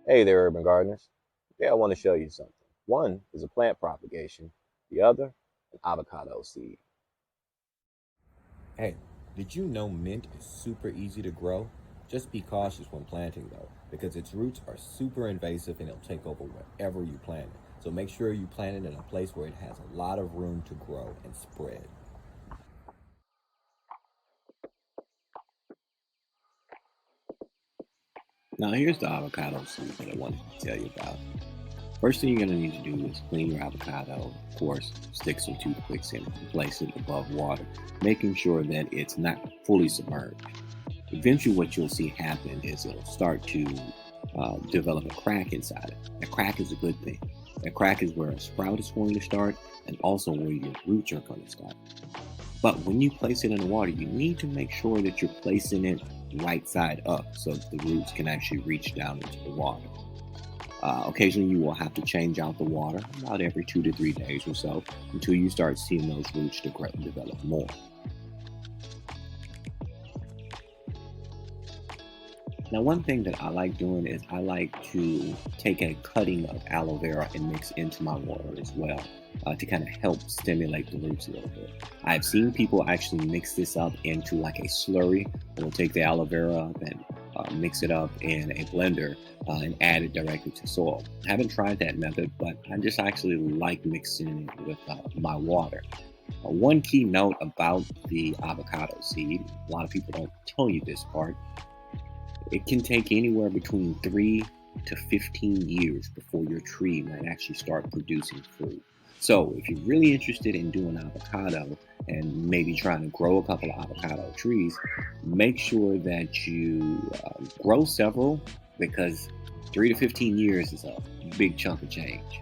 Hey there, urban gardeners. Today I want to show you something. One is a plant propagation, the other, an avocado seed. Hey, did you know mint is super easy to grow? Just be cautious when planting though, because its roots are super invasive and it'll take over wherever you plant it. So make sure you plant it in a place where it has a lot of room to grow and spread. Now here's the avocado seed that I wanted to tell you about. First thing you're going to need to do is clean your avocado. Of course, stick some toothpicks in it and place it above water, making sure that it's not fully submerged. Eventually, what you'll see happen is it'll start to develop a crack inside it. A crack is a good thing. A crack is where a sprout is going to start and also where your roots are going to start. But when you place it in the water, you need to make sure that you're placing it right side up so that the roots can actually reach down into the water. Occasionally, you will have to change out the water about every 2 to 3 days or so until you start seeing those roots develop more. Now, one thing that I like doing is I like to take a cutting of aloe vera and mix into my water as well to kind of help stimulate the roots a little bit. I've seen people actually mix this up into like a slurry. They'll take the aloe vera up and mix it up in a blender and add it directly to soil. I haven't tried that method, but I just actually like mixing it with my water. One key note about the avocado seed, a lot of people don't tell you this part, it can take anywhere between 3 to 15 years before your tree might actually start producing fruit. So, if you're really interested in doing avocado and maybe trying to grow a couple of avocado trees, make sure that you grow several because 3 to 15 years is a big chunk of change.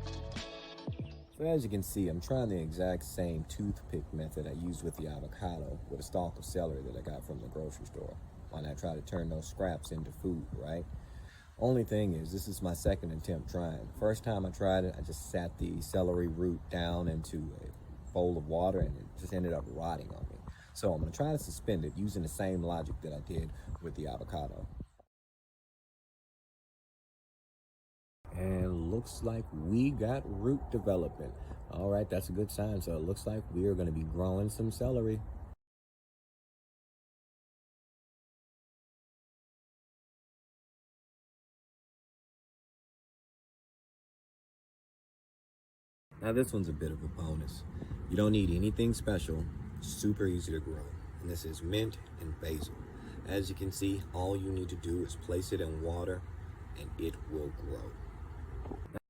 So as you can see, I'm trying the exact same toothpick method I used with the avocado with a stalk of celery that I got from the grocery store. When I try to turn those scraps into food, right? Only thing is, this is my second attempt trying. First time I tried it, I just sat the celery root down into a bowl of water and it just ended up rotting on me. So I'm gonna try to suspend it using the same logic that I did with the avocado. And looks like we got root development. All right, that's a good sign. So it looks like we are gonna be growing some celery. Now this one's a bit of a bonus. You don't need anything special, super easy to grow. And this is mint and basil. As you can see, all you need to do is place it in water and it will grow.